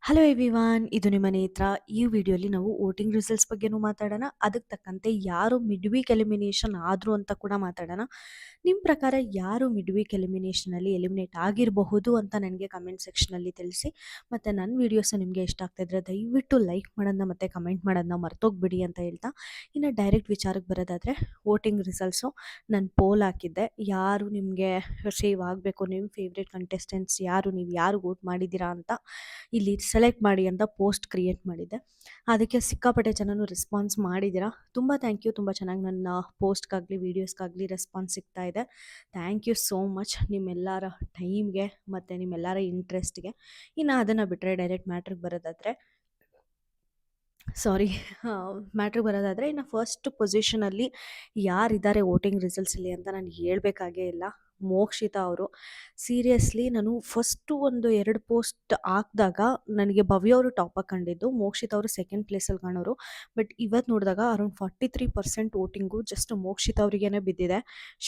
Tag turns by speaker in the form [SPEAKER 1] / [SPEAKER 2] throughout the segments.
[SPEAKER 1] Hello everyone, ಇದು ನಿಮ್ಮ ನೇತ್ರ. ಈ ವಿಡಿಯೋಲಿ ನಾವು ವೋಟಿಂಗ್ ರಿಸಲ್ಟ್ಸ್ ಬಗ್ಗೆನೂ ಮಾತಾಡೋಣ. ಅದಕ್ಕೆ ತಕ್ಕಂತೆ ಯಾರು ಮಿಡ್ ವೀಕ್ ಎಲಿಮಿನೇಷನ್ ಆದರು ಅಂತ ಕೂಡ ಮಾತಾಡೋಣ. ನಿಮ್ಮ ಪ್ರಕಾರ ಯಾರು ಮಿಡ್ ವೀಕ್ ಎಲಿಮಿನೇಷನಲ್ಲಿ ಎಲಿಮಿನೇಟ್ ಆಗಿರಬಹುದು ಅಂತ ನನಗೆ ಕಮೆಂಟ್ ಸೆಕ್ಷನಲ್ಲಿ ತಿಳಿಸಿ. ಮತ್ತು ನನ್ನ ವೀಡಿಯೋಸ್ ನಿಮಗೆ ಇಷ್ಟ ಆಗ್ತಾಯಿದ್ರೆ ದಯವಿಟ್ಟು ಲೈಕ್ ಮಾಡೋದನ್ನ ಮತ್ತು ಕಮೆಂಟ್ ಮಾಡೋದನ್ನ ಮರ್ತೋಗ್ಬಿಡಿ ಅಂತ ಹೇಳ್ತಾ, ಇನ್ನು ಡೈರೆಕ್ಟ್ ವಿಚಾರಕ್ಕೆ ಬರೋದಾದರೆ ವೋಟಿಂಗ್ ರಿಸಲ್ಟ್ಸು ನಾನು ಪೋಲ್ ಹಾಕಿದ್ದೆ. ಯಾರು ನಿಮಗೆ ಸೇವ್ ಆಗಬೇಕು, ನಿಮ್ಮ ಫೇವ್ರೆಟ್ ಕಂಟೆಸ್ಟೆಂಟ್ಸ್ ಯಾರು, ನೀವು ಯಾರು ವೋಟ್ ಮಾಡಿದ್ದೀರಾ ಅಂತ ಇಲ್ಲಿ ಸೆಲೆಕ್ಟ್ ಮಾಡಿ ಅಂತ ಪೋಸ್ಟ್ ಕ್ರಿಯೇಟ್ ಮಾಡಿದ್ದೆ. ಅದಕ್ಕೆ ಸಿಕ್ಕಾಪಟ್ಟೆ ಜನನು ರೆಸ್ಪಾನ್ಸ್ ಮಾಡಿದ್ದೀರಾ. ತುಂಬ ಥ್ಯಾಂಕ್ ಯು. ತುಂಬ ಚೆನ್ನಾಗಿ ನನ್ನ ಪೋಸ್ಟ್ಗಾಗಲಿ ವೀಡಿಯೋಸ್ಗಾಗಲಿ ರೆಸ್ಪಾನ್ಸ್ ಸಿಗ್ತಾ ಇದೆ. ಥ್ಯಾಂಕ್ ಯು ಸೋ ಮಚ್ ನಿಮ್ಮೆಲ್ಲರ ಟೈಮ್ಗೆ ಮತ್ತು ನಿಮ್ಮೆಲ್ಲರ ಇಂಟ್ರೆಸ್ಟ್ಗೆ. ಇನ್ನು ಅದನ್ನು ಬಿಟ್ಟರೆ ಡೈರೆಕ್ಟ್ ಮ್ಯಾಟ್ರಿಗೆ ಬರೋದಾದರೆ ಇನ್ನು ಫಸ್ಟ್ ಪೊಸಿಷನಲ್ಲಿ ಯಾರಿದ್ದಾರೆ ವೋಟಿಂಗ್ ರಿಸಲ್ಟ್ಸಲ್ಲಿ ಅಂತ ನಾನು ಹೇಳ್ಬೇಕಾಗೇ ಇಲ್ಲ. ಮೋಕ್ಷಿತಾ ಅವರು. ಸೀರಿಯಸ್ಲಿ ನಾನು ಫಸ್ಟು ಒಂದು 2 ಪೋಸ್ಟ್ ಹಾಕಿದಾಗ ನನಗೆ ಭವ್ಯ ಅವರು ಟಾಪಾಗಿ ಕಂಡಿದ್ದು, ಮೋಕ್ಷಿತಾ ಅವರು ಸೆಕೆಂಡ್ ಪ್ಲೇಸಲ್ಲಿ ಕಾಣೋರು. ಬಟ್ ಇವತ್ತು ನೋಡಿದಾಗ ಅರೌಂಡ್ 43% ವೋಟಿಂಗು ಜಸ್ಟ್ ಮೋಕ್ಷಿತಾ ಅವರಿಗೇ ಬಿದ್ದಿದೆ.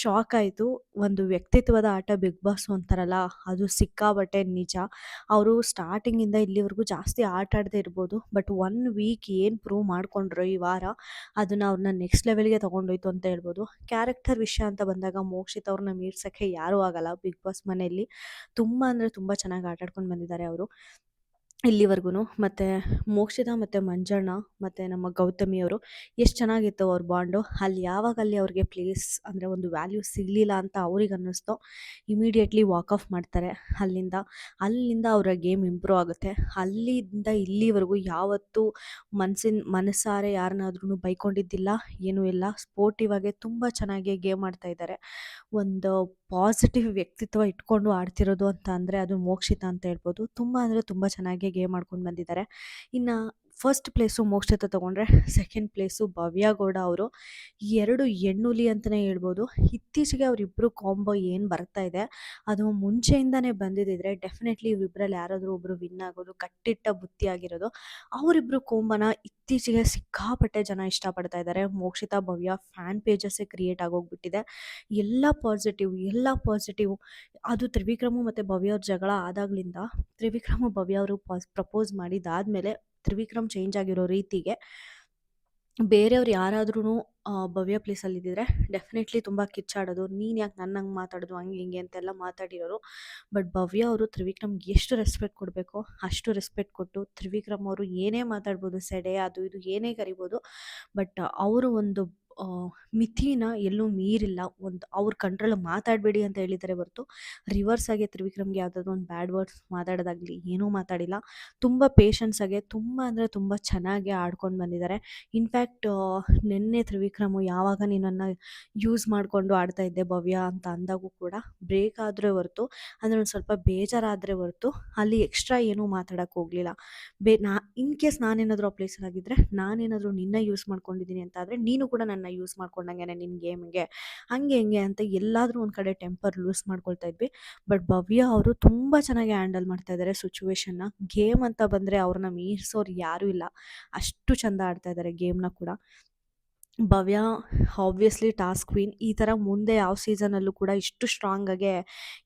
[SPEAKER 1] ಶಾಕ್ ಆಯಿತು. ಒಂದು ವ್ಯಕ್ತಿತ್ವದ ಆಟ ಬಿಗ್ ಬಾಸ್ ಅಂತಾರಲ್ಲ, ಅದು ಸಿಕ್ಕಾಬಟ್ಟೆ ನಿಜ. ಅವರು ಸ್ಟಾರ್ಟಿಂಗಿಂದ ಇಲ್ಲಿವರೆಗೂ ಜಾಸ್ತಿ ಆಟ ಆಡದೇ ಇರ್ಬೋದು, ಬಟ್ 1 ವೀಕ್ ಏನು ಪ್ರೂವ್ ಮಾಡ್ಕೊಂಡ್ರೋ ಈ ವಾರ, ಅದನ್ನು ಅವ್ರನ್ನ ನೆಕ್ಸ್ಟ್ ಲೆವೆಲ್ಗೆ ತೊಗೊಂಡೋಯ್ತು ಅಂತ ಹೇಳ್ಬೋದು. ಕ್ಯಾರೆಕ್ಟರ್ ವಿಷಯ ಅಂತ ಬಂದಾಗ ಮೋಕ್ಷಿತ್ ಅವ್ರನ್ನ ಮೀರ್ಸೋಕ್ಕೆ ಯಾರೂ ಆಗಲ್ಲ ಬಿಗ್ ಬಾಸ್ ಮನೆಯಲ್ಲಿ. ತುಂಬ ಅಂದರೆ ತುಂಬ ಚೆನ್ನಾಗಿ ಆಟಾಡ್ಕೊಂಡು ಬಂದಿದ್ದಾರೆ ಅವರು ಇಲ್ಲಿವರೆಗೂ. ಮತ್ತು ಮೋಕ್ಷಿತಾ ಮತ್ತು ಮಂಜಣ್ಣ ಮತ್ತು ನಮ್ಮ ಗೌತಮಿಯವರು ಎಷ್ಟು ಚೆನ್ನಾಗಿತ್ತು ಅವ್ರ ಬಾಂಡು. ಅಲ್ಲಿ ಅವ್ರಿಗೆ ಪ್ಲೇಸ್ ಅಂದರೆ ಒಂದು ವ್ಯಾಲ್ಯೂ ಸಿಗಲಿಲ್ಲ ಅಂತ ಅವ್ರಿಗೆ ಅನ್ನಿಸ್ತೋ, ಇಮಿಡಿಯೇಟ್ಲಿ ವಾಕ್ ಆಫ್ ಮಾಡ್ತಾರೆ ಅಲ್ಲಿಂದ ಅವರ ಗೇಮ್ ಇಂಪ್ರೂವ್ ಆಗುತ್ತೆ. ಅಲ್ಲಿಂದ ಇಲ್ಲಿವರೆಗೂ ಯಾವತ್ತೂ ಮನಸಾರೆ ಯಾರನ್ನಾದ್ರೂ ಬೈಕೊಂಡಿದ್ದಿಲ್ಲ, ಏನೂ ಇಲ್ಲ. ಸ್ಪೋರ್ಟಿವ್ ಆಗಿ ತುಂಬ ಚೆನ್ನಾಗಿ ಗೇಮ್ ಆಡ್ತಾ ಇದ್ದಾರೆ. ಒಂದು ಪಾಸಿಟಿವ್ ವ್ಯಕ್ತಿತ್ವ ಇಟ್ಕೊಂಡು ಆಡ್ತಿರೋದು ಅಂತ ಅಂದರೆ ಅದು ಮೋಕ್ಷಿತಾ ಅಂತ ಹೇಳ್ಬೋದು. ತುಂಬ ಅಂದರೆ ತುಂಬ ಚೆನ್ನಾಗಿ ಗೇಮ್ ಆಡ್ಕೊಂಡು ಬಂದಿದ್ದಾರೆ. ಇನ್ನು ಫಸ್ಟ್ ಪ್ಲೇಸು ಮೋಕ್ಷಿತಾ ತೊಗೊಂಡ್ರೆ, ಸೆಕೆಂಡ್ ಪ್ಲೇಸು ಭವ್ಯ ಗೌಡ ಅವರು. 2 ಹೆಣ್ಣುಲಿ ಅಂತಲೇ ಹೇಳ್ಬೋದು. ಇತ್ತೀಚೆಗೆ ಅವರಿಬ್ಬರು ಕಾಂಬೋ ಏನು ಬರ್ತಾ ಇದೆ, ಅದು ಮುಂಚೆಯಿಂದನೇ ಬಂದಿದ್ದಿದ್ರೆ ಡೆಫಿನೆಟ್ಲಿ ಇವರಿಬ್ಬರಲ್ಲಿ ಯಾರಾದರೂ ಒಬ್ಬರು ವಿನ್ ಆಗೋದು ಕಟ್ಟಿಟ್ಟ ಬುತ್ತಿ ಆಗಿರೋದು. ಅವರಿಬ್ಬರು ಕಾಂಬೋನ ಇತ್ತೀಚೆಗೆ ಸಿಕ್ಕಾಪಟ್ಟೆ ಜನ ಇಷ್ಟಪಡ್ತಾ ಇದ್ದಾರೆ. ಮೋಕ್ಷಿತಾ ಭವ್ಯ ಫ್ಯಾನ್ ಪೇಜಸ್ಸೇ ಕ್ರಿಯೇಟ್ ಆಗೋಗ್ಬಿಟ್ಟಿದೆ. ಎಲ್ಲ ಪಾಸಿಟಿವ್. ಅದು ತ್ರಿವಿಕ್ರಮು ಮತ್ತು ಭವ್ಯ ಅವ್ರ ಜಗಳ ಆದಾಗಲಿಂದ ತ್ರಿವಿಕ್ರಮು ಭವ್ಯ ಅವರು ಪ್ರಪೋಸ್ ಮಾಡಿದಾದಮೇಲೆ ತ್ರಿವಿಕ್ರಮ್ ಚೇಂಜ್ ಆಗಿರೋ ರೀತಿಗೆ ಬೇರೆಯವ್ರು ಯಾರಾದ್ರೂ ಭವ್ಯ ಪ್ಲೇಸಲ್ಲಿ ಇದ್ದಿದ್ರೆ ಡೆಫಿನೆಟ್ಲಿ ತುಂಬ ಕಿಚ್ಚಾಡೋದು, ನೀನು ಯಾಕೆ ನನ್ನ ಹಂಗೆ ಮಾತಾಡೋದು, ಹಂಗೆ ಹಿಂಗೆ ಅಂತೆಲ್ಲ ಮಾತಾಡಿರೋರು. ಬಟ್ ಭವ್ಯ ಅವರು ತ್ರಿವಿಕ್ರಮ್ಗೆ ಎಷ್ಟು ರೆಸ್ಪೆಕ್ಟ್ ಕೊಡಬೇಕೋ ಅಷ್ಟು ರೆಸ್ಪೆಕ್ಟ್ ಕೊಟ್ಟು, ತ್ರಿವಿಕ್ರಮ್ ಅವರು ಏನೇ ಮಾತಾಡ್ಬೋದು, ಸೆಡೆ ಅದು ಇದು ಏನೇ ಕರಿಬೋದು, ಬಟ್ ಅವರು ಒಂದು ಮಿತಿನ ಎಲ್ಲೂ ಮೀರಿಲ್ಲ. ಒಂದು ಅವ್ರ ಕಂಟ್ರೋಲ್ ಮಾತಾಡಬೇಡಿ ಅಂತ ಹೇಳಿದ್ದಾರೆ ಹೊರತು ರಿವರ್ಸ್ ಆಗಿ ತ್ರಿವಿಕ್ರಮ್ಗೆ ಯಾವುದಾದ್ರೂ ಒಂದು ಬ್ಯಾಡ್ ವರ್ಡ್ಸ್ ಮಾತಾಡೋದಾಗಲಿ ಏನೂ ಮಾತಾಡಿಲ್ಲ. ತುಂಬ ಪೇಷನ್ಸಾಗೆ ತುಂಬ ಅಂದರೆ ತುಂಬ ಚೆನ್ನಾಗಿ ಆಡ್ಕೊಂಡು ಬಂದಿದ್ದಾರೆ. ಇನ್ಫ್ಯಾಕ್ಟ್ ನಿನ್ನೆ ತ್ರಿವಿಕ್ರಮು ಯಾವಾಗ ನೀನನ್ನು ಯೂಸ್ ಮಾಡಿಕೊಂಡು ಆಡ್ತಾ ಇದ್ದೆ ಭವ್ಯ ಅಂತ ಅಂದಾಗೂ ಕೂಡ ಬ್ರೇಕ್ ಆದರೆ ಹೊರತು, ಅಂದರೆ ಒಂದು ಸ್ವಲ್ಪ ಬೇಜಾರಾದರೆ ಹೊರತು ಅಲ್ಲಿ ಎಕ್ಸ್ಟ್ರಾ ಏನೂ ಮಾತಾಡೋಕ್ಕೆ ಹೋಗಲಿಲ್ಲ. ಇನ್ ಕೇಸ್ ನಾನೇನಾದರೂ ಆ ಪ್ಲೇಸಲ್ಲಾಗಿದ್ದರೆ, ನಾನೇನಾದರೂ ನಿನ್ನ ಯೂಸ್ ಮಾಡ್ಕೊಂಡಿದ್ದೀನಿ ಅಂತ ಆದರೆ ನೀನು ಕೂಡ ನನ್ನ ಯೂಸ್ ಮಾಡ್ಕೊಂಡಂಗೆ ನಿನ್ನ ಗೇಮ್ಗೆ ಹಂಗೆ ಹಿಂಗೆ ಅಂತ ಎಲ್ಲಾದರೂ ಒಂದು ಕಡೆ ಟೆಂಪರ್ ಲೂಸ್ ಮಾಡ್ಕೊಳ್ತಾ ಇದ್ವಿ. ಬಟ್ ಭವ್ಯ ಅವರು ತುಂಬ ಚೆನ್ನಾಗಿ ಹ್ಯಾಂಡಲ್ ಮಾಡ್ತಾ ಇದ್ದಾರೆ ಸಿಚುವೇಶನ್ನ. ಗೇಮ್ ಅಂತ ಬಂದರೆ ಅವ್ರನ್ನ ಮೀರಿಸೋರು ಯಾರೂ ಇಲ್ಲ, ಅಷ್ಟು ಚೆಂದ ಆಡ್ತಾ ಇದ್ದಾರೆ ಗೇಮ್ನ ಕೂಡ. ಭವ್ಯ ಆಬ್ವಿಯಸ್ಲಿ ಟಾಸ್ಕ್ ಕ್ವೀನ್. ಈ ಥರ ಮುಂದೆ ಯಾವ ಸೀಸನಲ್ಲೂ ಕೂಡ ಇಷ್ಟು ಸ್ಟ್ರಾಂಗಾಗೆ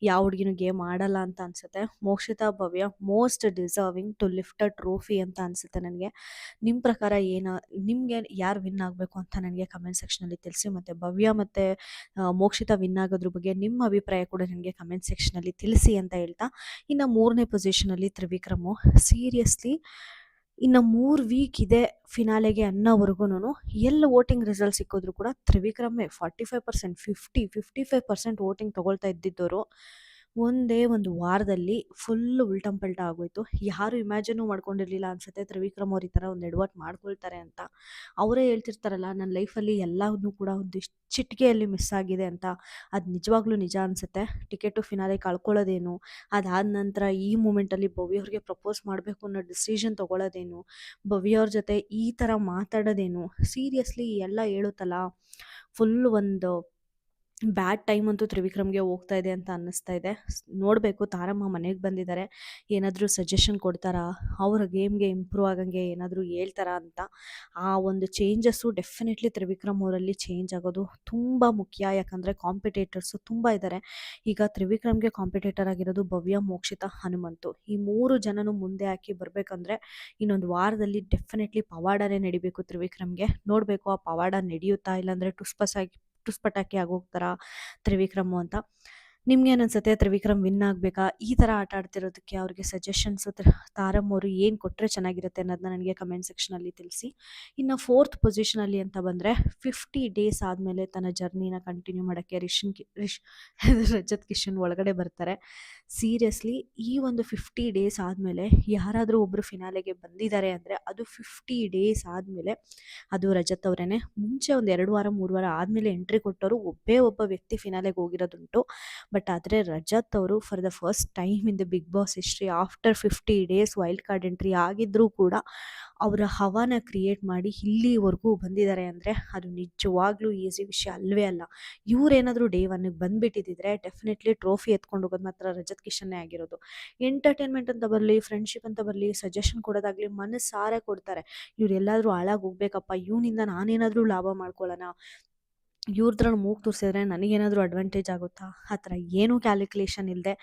[SPEAKER 1] ಯಾವ ಹುಡುಗಿನೂ ಗೇಮ್ ಆಡಲ್ಲ ಅಂತ ಅನಿಸುತ್ತೆ. Mokshitha Bhavya most deserving to lift a trophy ಅಂತ ಅನಿಸುತ್ತೆ ನನಗೆ. ನಿಮ್ಮ ಪ್ರಕಾರ ನಿಮಗೆ ಯಾರು ವಿನ್ ಆಗಬೇಕು ಅಂತ ನನಗೆ ಕಮೆಂಟ್ ಸೆಕ್ಷನಲ್ಲಿ ತಿಳಿಸಿ. ಮತ್ತು ಭವ್ಯ ಮತ್ತು ಮೋಕ್ಷಿತಾ ವಿನ್ ಆಗೋದ್ರ ಬಗ್ಗೆ ನಿಮ್ಮ ಅಭಿಪ್ರಾಯ ಕೂಡ ನನಗೆ ಕಮೆಂಟ್ ಸೆಕ್ಷನಲ್ಲಿ ತಿಳಿಸಿ ಅಂತ ಹೇಳ್ತಾ, ಇನ್ನು 3ನೇ ಪೊಸಿಷನಲ್ಲಿ ತ್ರಿವಿಕ್ರಮು. ಸೀರಿಯಸ್ಲಿ ಇನ್ನು 3 ವೀಕ್ ಇದೆ ಫಿನಾಲೆಗೆ ಅನ್ನೋವರೆಗೂ ಎಲ್ಲಿ ವೋಟಿಂಗ್ ರಿಸಲ್ಟ್ ಸಿಕ್ಕಿದ್ರು ಕೂಡ ತ್ರಿವಿಕ್ರಮೇ 45%, 55% ವೋಟಿಂಗ್ ತೊಗೊಳ್ತಾ ಇದ್ದಿದ್ದವರು ಒಂದೇ ಒಂದು ವಾರದಲ್ಲಿ ಫುಲ್ಲು ಉಲ್ಟಂಪಲ್ಟ ಆಗೋಯ್ತು. ಯಾರು ಇಮ್ಯಾಜಿನೂ ಮಾಡ್ಕೊಂಡಿರಲಿಲ್ಲ ಅನಿಸುತ್ತೆ ತ್ರಿವಿಕ್ರಮ್ ಅವ್ರು ಈ ಥರ ಒಂದು ಎಡವಟ್ಟು ಮಾಡ್ಕೊಳ್ತಾರೆ ಅಂತ. ಅವರೇ ಹೇಳ್ತಿರ್ತಾರಲ್ಲ, ನನ್ನ ಲೈಫಲ್ಲಿ ಎಲ್ಲವನ್ನೂ ಕೂಡ ಒಂದಿಷ್ಟು ಚಿಟಿಕೆಯಲ್ಲಿ ಮಿಸ್ ಆಗಿದೆ ಅಂತ. ಅದು ನಿಜವಾಗ್ಲೂ ನಿಜ ಅನಿಸುತ್ತೆ. ಟಿಕೆಟು ಫಿನಾಲೆ ಕಳ್ಕೊಳ್ಳೋದೇನು, ಅದಾದ ನಂತರ ಈ ಮೂಮೆಂಟಲ್ಲಿ ಭವ್ಯವ್ರಿಗೆ ಪ್ರಪೋಸ್ ಮಾಡಬೇಕು ಅನ್ನೋ ಡಿಸಿಷನ್ ತೊಗೊಳ್ಳೋದೇನು, ಭವ್ಯವ್ರ ಜೊತೆ ಈ ಥರ ಮಾತಾಡೋದೇನು, ಸೀರಿಯಸ್ಲಿ ಎಲ್ಲ ಹೇಳುತ್ತಲ್ಲ, ಫುಲ್ ಒಂದು ಬ್ಯಾಡ್ ಟೈಮ್ ಅಂತೂ ತ್ರಿವಿಕ್ರಮ್‌ಗೆ ಹೋಗ್ತಾ ಇದೆ ಅಂತ ಅನ್ನಿಸ್ತಾ ಇದೆ. ನೋಡಬೇಕು ತಾರಮ್ಮ ಮನೆಗೆ ಬಂದಿದ್ದಾರೆ. ಏನಾದರೂ ಸಜೆಷನ್ ಕೊಡ್ತಾರಾ? ಅವ್ರ ಗೇಮ್‌ಗೆ ಇಂಪ್ರೂವ್ ಆಗಂಗೆ ಏನಾದರೂ ಹೇಳ್ತಾರಾ ಅಂತ. ಆ ಒಂದು ಚೇಂಜಸ್ಸು ಡೆಫಿನೆಟ್ಲಿ ತ್ರಿವಿಕ್ರಮ್ ಅವರಲ್ಲಿ ಚೇಂಜ್ ಆಗೋದು ತುಂಬ ಮುಖ್ಯ. ಯಾಕಂದರೆ ಕಾಂಪಿಟೇಟರ್ಸು ತುಂಬ ಇದ್ದಾರೆ. ಈಗ ತ್ರಿವಿಕ್ರಮ್‌ಗೆ ಕಾಂಪಿಟೇಟರ್ ಆಗಿರೋದು ಭವ್ಯ, ಮೋಕ್ಷಿತಾ, ಹನುಮಂತು. ಈ 3 ಜನನು ಮುಂದೆ ಹಾಕಿ ಬರಬೇಕಂದ್ರೆ ಇನ್ನೊಂದು ವಾರದಲ್ಲಿ ಡೆಫಿನೆಟ್ಲಿ ಪವಾಡನೇ ನಡಿಬೇಕು ತ್ರಿವಿಕ್ರಮ್‌ಗೆ. ನೋಡಬೇಕು ಆ ಪವಾಡ ನಡೆಯುತ್ತಾ? ಇಲ್ಲಾಂದರೆ ಟುಸ್ ಪಟಾಕಿ ಆಗೋಗ್ತಾರಾ ತ್ರಿವಿಕ್ರಮು ಅಂತ. ನಿಮ್ಗೇನ್ ಅನ್ಸುತ್ತೆ? ತ್ರಿವಿಕ್ರಮ್ ವಿನ್ ಆಗ್ಬೇಕಾ? ಈ ಥರ ಆಟ ಆಡ್ತಿರೋದಕ್ಕೆ ಅವ್ರಿಗೆ ಸಜೆಷನ್ಸು ತಾರಮ್ ಅವರು ಏನು ಕೊಟ್ಟರೆ ಚೆನ್ನಾಗಿರುತ್ತೆ ಅನ್ನೋದನ್ನ ನನಗೆ ಕಮೆಂಟ್ ಸೆಕ್ಷನಲ್ಲಿ ತಿಳಿಸಿ. ಇನ್ನು ಫೋರ್ತ್ ಪೊಸಿಷನಲ್ಲಿ ಅಂತ ಬಂದರೆ 50 ಡೇಸ್ ಆದಮೇಲೆ ತನ್ನ ಜರ್ನಿನ ಕಂಟಿನ್ಯೂ ಮಾಡೋಕ್ಕೆ ರಜತ್ ಕಿಶನ್ ಒಳಗಡೆ ಬರ್ತಾರೆ. ಸೀರಿಯಸ್ಲಿ ಈ ಒಂದು 50 ಡೇಸ್ ಆದಮೇಲೆ ಯಾರಾದರೂ ಒಬ್ಬರು ಫಿನಾಲೆಗೆ ಬಂದಿದ್ದಾರೆ ಅಂದರೆ ಅದು 50 ಡೇಸ್ ಆದಮೇಲೆ ಅದು ರಜತ್ ಅವರೇನೆ. ಮುಂಚೆ ಒಂದು 2 ವಾರ 3 ವಾರ ಆದಮೇಲೆ ಎಂಟ್ರಿ ಕೊಟ್ಟವರು ಒಬ್ಬೇ ಒಬ್ಬ ವ್ಯಕ್ತಿ ಫಿನಾಲೆಗೆ ಹೋಗಿರೋದುಂಟು. ಬಟ್ ಆದರೆ ರಜತ್ ಅವರು for the first time in the Bigg Boss history after 50 days wild card entry ಆಗಿದ್ರೂ ಕೂಡ ಅವರ ಹವಾನ ಕ್ರಿಯೇಟ್ ಮಾಡಿ ಇಲ್ಲಿವರೆಗೂ ಬಂದಿದ್ದಾರೆ ಅಂದರೆ ಅದು ನಿಜವಾಗ್ಲೂ ಈಸಿ ವಿಷಯ ಅಲ್ವೇ ಅಲ್ಲ. ಇವರೇನಾದರೂ ಡೇ ಒನ್ಗೆ ಬಂದುಬಿಟ್ಟಿದ್ದಿದ್ರೆ ಡೆಫಿನೆಟ್ಲಿ ಟ್ರೋಫಿ ಎತ್ಕೊಂಡು ಹೋಗೋದು ಮಾತ್ರ ರಜತ್ ಕಿಶನ್ನೇ ಆಗಿರೋದು. ಎಂಟರ್ಟೈನ್ಮೆಂಟ್ ಅಂತ ಬರಲಿ, ಫ್ರೆಂಡ್ಶಿಪ್ ಅಂತ ಬರಲಿ, ಸಜೆಷನ್ ಕೊಡೋದಾಗಲಿ ಮನಸ್ಸಾರೆ ಕೊಡ್ತಾರೆ. ಇವರೆಲ್ಲಾದರೂ ಹಾಳಾಗಿ ಹೋಗ್ಬೇಕಪ್ಪ, ಇವನಿಂದ ನಾನೇನಾದರೂ ಲಾಭ ಮಾಡ್ಕೊಳ್ಳೋಣ, ಇವ್ರದ್ರಲ್ಲಿ ಮೂಗು ತೂರಿಸಿದ್ರೆ ನನಗೇನಾದರೂ ಅಡ್ವಾಂಟೇಜ್ ಆಗುತ್ತಾ? ಆ ಥರ ಏನೂ ಕ್ಯಾಲ್ಕುಲೇಷನ್ ಇಲ್ಲದೆ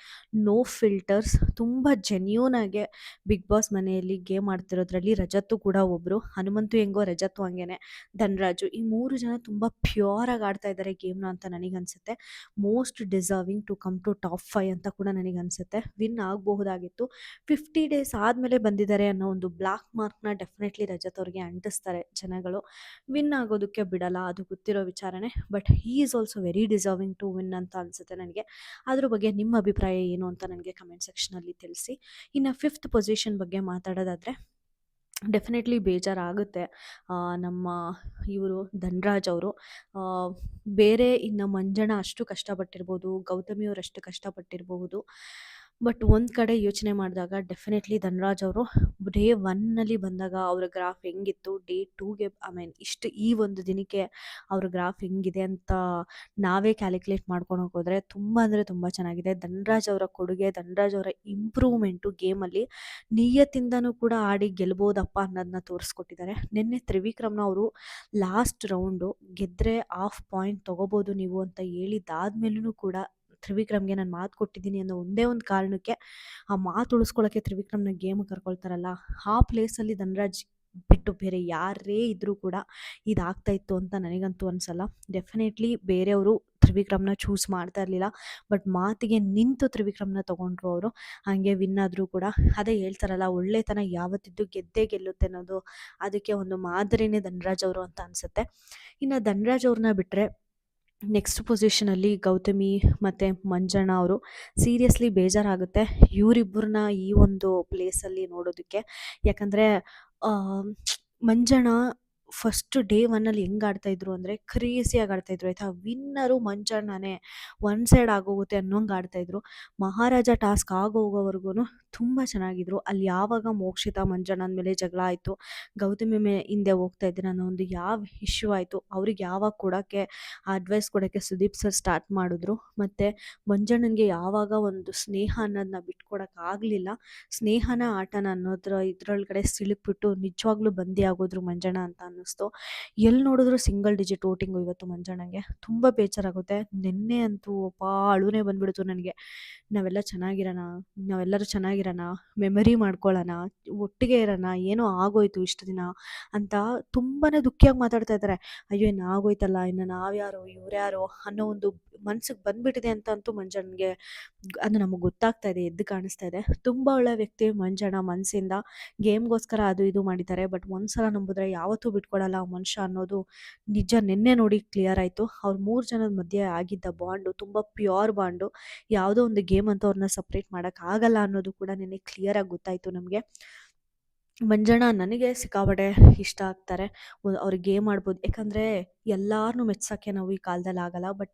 [SPEAKER 1] ನೋ ಫಿಲ್ಟರ್ಸ್ ತುಂಬ ಜೆನ್ಯೂನಾಗೆ ಬಿಗ್ ಬಾಸ್ ಮನೆಯಲ್ಲಿ ಗೇಮ್ ಆಡ್ತಿರೋದ್ರಲ್ಲಿ ರಜತ್ತು ಕೂಡ ಒಬ್ಬರು. ಹನುಮಂತು ಹೆಂಗೋ ರಜತ್ತು ಹಂಗೇನೆ, ಧನ್ರಾಜು, ಈ 3 ಜನ ತುಂಬ ಪ್ಯೂರಾಗಿ ಆಡ್ತಾ ಇದ್ದಾರೆ ಗೇಮ್ನ ಅಂತ ನನಗನ್ಸುತ್ತೆ. Most deserving to come to top 5 ಅಂತ ಕೂಡ ನನಗನ್ಸುತ್ತೆ. ವಿನ್ ಆಗಬಹುದಾಗಿತ್ತು. 50 ಡೇಸ್ ಆದಮೇಲೆ ಬಂದಿದ್ದಾರೆ ಅನ್ನೋ ಒಂದು ಬ್ಲಾಕ್ ಮಾರ್ಕ್ನ ಡೆಫಿನೆಟ್ಲಿ ರಜತ್ ಅವ್ರಿಗೆ ಅಂಟಿಸ್ತಾರೆ ಜನಗಳು. ವಿನ್ ಆಗೋದಕ್ಕೆ ಬಿಡಲ್ಲ, ಅದು ಗೊತ್ತಿರೋ ವಿಚಾರನೇ. But he is also very deserving to win ಅಂತ ಅನಿಸುತ್ತೆ ನನಗೆ. ಅದ್ರ ಬಗ್ಗೆ ನಿಮ್ಮ ಅಭಿಪ್ರಾಯ ಏನು ಅಂತ ನನಗೆ ಕಮೆಂಟ್ ಸೆಕ್ಷನಲ್ಲಿ ತಿಳಿಸಿ. ಇನ್ನು 5th ಪೊಸಿಷನ್ ಬಗ್ಗೆ ಮಾತಾಡೋದಾದರೆ ಡೆಫಿನೆಟ್ಲಿ ಬೇಜಾರಾಗುತ್ತೆ. ನಮ್ಮ ಇವರು ಧನ್ರಾಜ್ ಅವರು ಬೇರೆ ಇನ್ನು ಮಂಜಣ್ಣ ಅಷ್ಟು ಕಷ್ಟಪಟ್ಟಿರ್ಬೋದು, ಗೌತಮಿಯವರು ಅಷ್ಟು ಕಷ್ಟಪಟ್ಟಿರಬಹುದು. ಬಟ್ ಒಂದು ಕಡೆ ಯೋಚನೆ ಮಾಡಿದಾಗ ಡೆಫಿನೆಟ್ಲಿ ಧನ್ರಾಜ್ ಅವರು ಡೇ 1ನಲ್ಲಿ ಬಂದಾಗ ಅವ್ರ ಗ್ರಾಫ್ ಹೆಂಗಿತ್ತು, ಡೇ 2ಗೆ ಇಷ್ಟು ಈ ಒಂದು ದಿನಕ್ಕೆ ಅವ್ರ ಗ್ರಾಫ್ ಹೆಂಗಿದೆ ಅಂತ ನಾವೇ ಕ್ಯಾಲ್ಕುಲೇಟ್ ಮಾಡ್ಕೊಂಡು ಹೋಗೋದ್ರೆ ತುಂಬ ಅಂದರೆ ತುಂಬ ಚೆನ್ನಾಗಿದೆ. ಧನ್ರಾಜ್ ಅವರ ಕೊಡುಗೆ, ಧನ್ರಾಜ್ ಅವರ ಇಂಪ್ರೂವ್ಮೆಂಟು ಗೇಮಲ್ಲಿ ನಿಯತ್ತಿಂದನೂ ಕೂಡ ಆಡಿ ಗೆಲ್ಬೋದಪ್ಪ ಅನ್ನೋದನ್ನ ತೋರಿಸ್ಕೊಟ್ಟಿದ್ದಾರೆ. ನಿನ್ನೆ ತ್ರಿವಿಕ್ರಮ್ನ ಅವರು ಲಾಸ್ಟ್ ರೌಂಡು ಗೆದ್ದರೆ ½ ಪಾಯಿಂಟ್ ತೊಗೋಬೋದು ನೀವು ಅಂತ ಹೇಳಿದ್ದಾದ್ಮೇಲೂ ಕೂಡ ತ್ರಿವಿಕ್ರಮ್ಗೆ ನಾನು ಮಾತು ಕೊಟ್ಟಿದ್ದೀನಿ ಅನ್ನೋ ಒಂದೇ ಒಂದು ಕಾರಣಕ್ಕೆ ಆ ಮಾತು ಉಳಿಸ್ಕೊಳ್ಳೋಕ್ಕೆ ತ್ರಿವಿಕ್ರಮ್ನ ಗೇಮಿಗೆ ಕರ್ಕೊಳ್ತಾರಲ್ಲ, ಆ ಪ್ಲೇಸಲ್ಲಿ ಧನ್ರಾಜ್ ಬಿಟ್ಟು ಬೇರೆ ಯಾರೇ ಇದ್ದರೂ ಕೂಡ ಇದಾಗ್ತಾ ಇತ್ತು ಅಂತ ನನಗಂತೂ ಅನಿಸಲ್ಲ. ಡೆಫಿನೆಟ್ಲಿ ಬೇರೆಯವರು ತ್ರಿವಿಕ್ರಮ್ನ ಚೂಸ್ ಮಾಡ್ತಾ ಇರಲಿಲ್ಲ. ಬಟ್ ಮಾತಿಗೆ ನಿಂತು ತ್ರಿವಿಕ್ರಮ್ನ ತೊಗೊಂಡ್ರು ಅವರು. ಹಾಗೆ ವಿನ್ ಆದರೂ ಕೂಡ ಅದೇ ಹೇಳ್ತಾರಲ್ಲ, ಒಳ್ಳೆತನ ಯಾವತ್ತಿದ್ದು ಗೆದ್ದೇ ಗೆಲ್ಲುತ್ತೆ ಅನ್ನೋದು, ಅದಕ್ಕೆ ಒಂದು ಮಾದರಿನೇ ಧನ್ರಾಜ್ ಅವರು ಅಂತ ಅನಿಸುತ್ತೆ. ಇನ್ನು ಧನ್ರಾಜ್ ಅವ್ರನ್ನ ಬಿಟ್ಟರೆ ನೆಕ್ಸ್ಟ್ ಪೊಸಿಷನಲ್ಲಿ ಗೌತಮಿ ಮತ್ತು ಮಂಜಣ್ಣ ಅವರು. ಸೀರಿಯಸ್ಲಿ ಬೇಜಾರಾಗುತ್ತೆ ಇವರಿಬ್ಬರನ್ನ ಈ ಒಂದು ಪ್ಲೇಸಲ್ಲಿ ನೋಡೋದಕ್ಕೆ. ಯಾಕಂದರೆ ಮಂಜಣ್ಣ ಫಸ್ಟ್ ಡೇ 1ನಲ್ಲಿ ಹೆಂಗೆ ಆಡ್ತಾಯಿದ್ರು ಅಂದರೆ ಕ್ರೇಜಿಯಾಗಿ ಆಡ್ತಾಯಿದ್ರು ಆಯಿತಾ. ವಿನ್ನರು ಮಂಜಣ್ಣನೇ, ಒನ್ ಸೈಡ್ ಆಗೋಗುತ್ತೆ ಅನ್ನೋಂಗೆ ಆಡ್ತಾಯಿದ್ರು. ಮಹಾರಾಜ ಟಾಸ್ಕ್ ಆಗೋಗೋವರೆಗೂ ತುಂಬ ಚೆನ್ನಾಗಿದ್ರು. ಅಲ್ಲಿ ಯಾವಾಗ ಮೋಕ್ಷಿತಾ ಮಂಜಣ್ಣನ ಮೇಲೆ ಜಗಳ ಆಯಿತು, ಗೌತಮಿ ಹಿಂದೆ ಹೋಗ್ತಾ ಇದ್ದೀನಿ ಅನ್ನೋ ಒಂದು ಯಾವ ಇಶ್ಯೂ ಆಯಿತು, ಅವ್ರಿಗೆ ಯಾವಾಗ ಕೊಡೋಕ್ಕೆ ಅಡ್ವೈಸ್ ಕೊಡೋಕ್ಕೆ ಸುದೀಪ್ ಸರ್ ಸ್ಟಾರ್ಟ್ ಮಾಡಿದ್ರು. ಮತ್ತು ಮಂಜಣ್ಣನಿಗೆ ಯಾವಾಗ ಒಂದು ಸ್ನೇಹ ಅನ್ನೋದನ್ನ ಬಿಟ್ಕೊಡೋಕ್ಕಾಗಲಿಲ್ಲ, ಸ್ನೇಹನ ಆಟನ ಅನ್ನೋದ್ರ ಇದರೊಳಗಡೆ ಸಿಲುಕ್ಬಿಟ್ಟು ನಿಜವಾಗ್ಲೂ ಬಂದಿ ಆಗೋದ್ರು ಮಂಜಣ್ಣ ಅಂತ ಅನ್ನಿಸ್ತು. ಎಲ್ಲಿ ನೋಡಿದ್ರು ಸಿಂಗಲ್ ಡಿಜಿಟ್ ವೋಟಿಂಗು ಇವತ್ತು ಮಂಜಣ್ಣಂಗೆ. ತುಂಬ ಬೇಜಾರಾಗುತ್ತೆ. ನಿನ್ನೆ ಅಂತೂ ಅಳುನೇ ಬಂದ್ಬಿಡ್ತು ನನಗೆ. ನಾವೆಲ್ಲರೂ ಚೆನ್ನಾಗಿರೋಣ, ಮೆಮರಿ ಮಾಡ್ಕೊಳ್ಳೋಣ, ಒಟ್ಟಿಗೆ ಇರೋಣ, ಏನೋ ಆಗೋಯ್ತು ಇಷ್ಟು ದಿನ ಅಂತ ತುಂಬಾ ದುಃಖಿಯಾಗಿ ಮಾತಾಡ್ತಾ ಇದ್ದಾರೆ. ಅಯ್ಯೋ ಇನ್ನು ಆಗೋಯ್ತಲ್ಲ, ಇನ್ನು ನಾವ್ಯಾರು ಇವ್ರ್ಯಾರು ಅನ್ನೋ ಒಂದು ಮನ್ಸಿಗೆ ಬಂದ್ಬಿಟ್ಟಿದೆ ಅಂತ ಅಂತೂ ಮಂಜಣ್ಣಗೆ ಅದು ನಮಗೆ ಗೊತ್ತಾಗ್ತಾ ಇದೆ, ಎದ್ದು ಕಾಣಿಸ್ತಾ ಇದೆ. ತುಂಬ ಒಳ್ಳೆ ವ್ಯಕ್ತಿ ಮಂಜಣ್ಣ ಮನಸ್ಸಿಂದ. ಗೇಮ್ಗೋಸ್ಕರ ಅದು ಇದು ಮಾಡಿದ್ದಾರೆ. ಬಟ್ ಒಂದ್ಸಲ ನಂಬಿದ್ರೆ ಯಾವತ್ತೂ ಬಿಟ್ಕೊಡಲ್ಲ ಆ ಮನುಷ್ಯ ಅನ್ನೋದು ನಿಜ ನಿನ್ನೆ ನೋಡಿ ಕ್ಲಿಯರ್ ಆಯಿತು. ಅವ್ರ 3 ಜನದ ಮಧ್ಯೆ ಆಗಿದ್ದ ಬಾಂಡು ತುಂಬ ಪ್ಯೂರ್ ಬಾಂಡು. ಯಾವುದೋ ಒಂದು ಗೇಮ್ ಅಂತ ಅವ್ರನ್ನ ಸಪ್ರೇಟ್ ಮಾಡೋಕ್ಕಾಗಲ್ಲ ಅನ್ನೋದು ಕೂಡ ನಿನ್ನೆ ಕ್ಲಿಯರಾಗಿ ಗೊತ್ತಾಯಿತು ನಮಗೆ. ಮಂಜಣ್ಣ ನನಗೆ ಸಿಕ್ಕಾಪಟ್ಟೆ ಇಷ್ಟ ಆಗ್ತಾರೆ. ಅವ್ರು ಗೇಮ್ ಆಡ್ಬೋದು. ಯಾಕಂದರೆ ಎಲ್ಲಾರನ್ನೂ ಮೆಚ್ಸೋಕ್ಕೆ ನಾವು ಈ ಕಾಲದಲ್ಲಿ ಆಗಲ್ಲ. ಬಟ್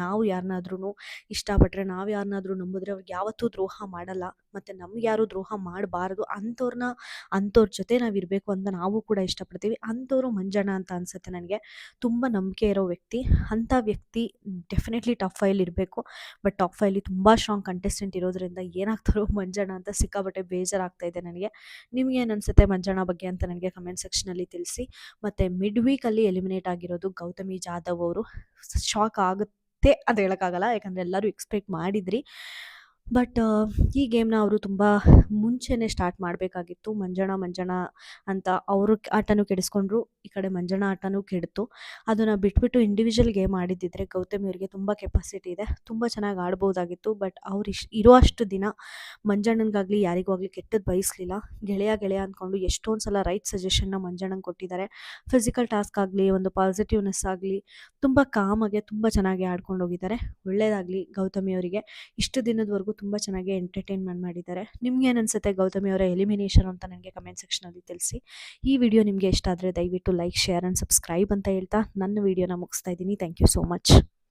[SPEAKER 1] ನಾವು ಯಾರನ್ನಾದ್ರೂ ಇಷ್ಟಪಟ್ಟರೆ, ನಾವು ಯಾರನ್ನಾದ್ರೂ ನಂಬಿದ್ರೆ ಅವ್ರಿಗೆ ಯಾವತ್ತೂ ದ್ರೋಹ ಮಾಡಲ್ಲ. ಮತ್ತು ನಮ್ಗೆ ಯಾರು ದ್ರೋಹ ಮಾಡಬಾರ್ದು ಅಂಥವ್ರ ಜೊತೆ ನಾವಿರಬೇಕು ಅಂತ ನಾವು ಕೂಡ ಇಷ್ಟಪಡ್ತೀವಿ. ಅಂಥವ್ರು ಮಂಜಣ್ಣ ಅಂತ ಅನಿಸುತ್ತೆ ನನಗೆ. ತುಂಬ ನಂಬಿಕೆ ಇರೋ ವ್ಯಕ್ತಿ. ಅಂಥ ವ್ಯಕ್ತಿ ಡೆಫಿನೆಟ್ಲಿ ಟಾಪ್ 5 ಇರಬೇಕು. ಬಟ್ ಟಾಪ್ 5 ತುಂಬ ಸ್ಟ್ರಾಂಗ್ ಕಂಟೆಸ್ಟೆಂಟ್ ಇರೋದ್ರಿಂದ ಏನಾಗ್ತಾರೋ ಮಂಜಣ್ಣ ಅಂತ ಸಿಕ್ಕಾಪಟ್ಟೆ ಬೇಜಾರಾಗ್ತಾ ಇದೆ ನನಗೆ. ನಿಮ್ಗೇನು ಅನಿಸುತ್ತೆ ಮಂಜಣ್ಣ ಬಗ್ಗೆ ಅಂತ ನನಗೆ ಕಮೆಂಟ್ ಸೆಕ್ಷನಲ್ಲಿ ತಿಳಿಸಿ. ಮತ್ತು ಮಿಡ್ ವೀಕಲ್ಲಿ ಎಲಿಮಿನೇಟ್ ಆಗಿರೋದು ಗೌತಮಿ ಜಾಧವ್ ಅವರು. ಶಾಕ್ ಆಗುತ್ತೆ ಅಂತ ಹೇಳೋಕ್ಕಾಗಲ್ಲ, ಯಾಕಂದರೆ ಎಲ್ಲರೂ ಎಕ್ಸ್ಪೆಕ್ಟ್ ಮಾಡಿದ್ರಿ. ಬಟ್ ಈ ಗೇಮ್ನ ಅವರು ತುಂಬ ಮುಂಚೆನೇ ಸ್ಟಾರ್ಟ್ ಮಾಡಬೇಕಾಗಿತ್ತು. ಮಂಜಣ್ಣ ಅಂತ ಅವರು ಆಟನೂ ಕೆಡಿಸ್ಕೊಂಡ್ರು, ಈ ಕಡೆ ಮಂಜಣ್ಣ ಆಟನೂ ಕೆಡ್ತು. ಅದನ್ನು ಬಿಟ್ಬಿಟ್ಟು ಇಂಡಿವಿಜುವಲ್ ಗೇಮ್ ಆಡಿದ್ದಿದ್ರೆ ಗೌತಮಿ ಅವರಿಗೆ ತುಂಬ ಕೆಪಾಸಿಟಿ ಇದೆ, ತುಂಬ ಚೆನ್ನಾಗಿ ಆಡ್ಬೋದಾಗಿತ್ತು. ಬಟ್ ಅವ್ರು ಇರೋ ಅಷ್ಟು ದಿನ ಮಂಜಣ್ಣನಿಗಾಗಲಿ ಯಾರಿಗೂ ಆಗಲಿ ಕೆಟ್ಟದ್ದು ಬಯಸಲಿಲ್ಲ. ಗೆಳೆಯ ಅಂದ್ಕೊಂಡು ಎಷ್ಟೊಂದು ಸಲ ರೈಟ್ ಸಜೆಷನ್ನ ಮಂಜಣ್ಣಂಗೆ ಕೊಟ್ಟಿದ್ದಾರೆ. ಫಿಸಿಕಲ್ ಟಾಸ್ಕ್ ಆಗಲಿ, ಒಂದು ಪಾಸಿಟಿವ್ನೆಸ್ ಆಗಲಿ, ತುಂಬ ಕಾಮಾಗೆ ತುಂಬ ಚೆನ್ನಾಗಿ ಆಡ್ಕೊಂಡು ಹೋಗಿದ್ದಾರೆ. ಒಳ್ಳೆಯದಾಗಲಿ ಗೌತಮಿ ಅವರಿಗೆ. ಇಷ್ಟು ದಿನದವರೆಗೂ ತುಂಬ ಚೆನ್ನಾಗಿ ಎಂಟರ್ಟೈನ್ಮೆಂಟ್ ಮಾಡಿದ್ದಾರೆ. ನಿಮ್ಗೇನು ಅನಿಸುತ್ತೆ ಗೌತಮಿ ಅವರ ಎಲಿಮಿನೇಷನ್ ಅಂತ ನನಗೆ ಕಮೆಂಟ್ ಸೆಕ್ಷನಲ್ಲಿ ತಿಳಿಸಿ. ಈ ವಿಡಿಯೋ ನಿಮಗೆ ಇಷ್ಟ ಆದರೆ ದಯವಿಟ್ಟು ಲೈಕ್, ಶೇರ್ ಆ್ಯಂಡ್ ಸಬ್ಸ್ಕ್ರೈಬ್ ಅಂತ ಹೇಳ್ತಾ ನನ್ನ ವಿಡಿಯೋನ ಮುಗಿಸ್ತಾ ಇದ್ದೀನಿ. Thank you so much.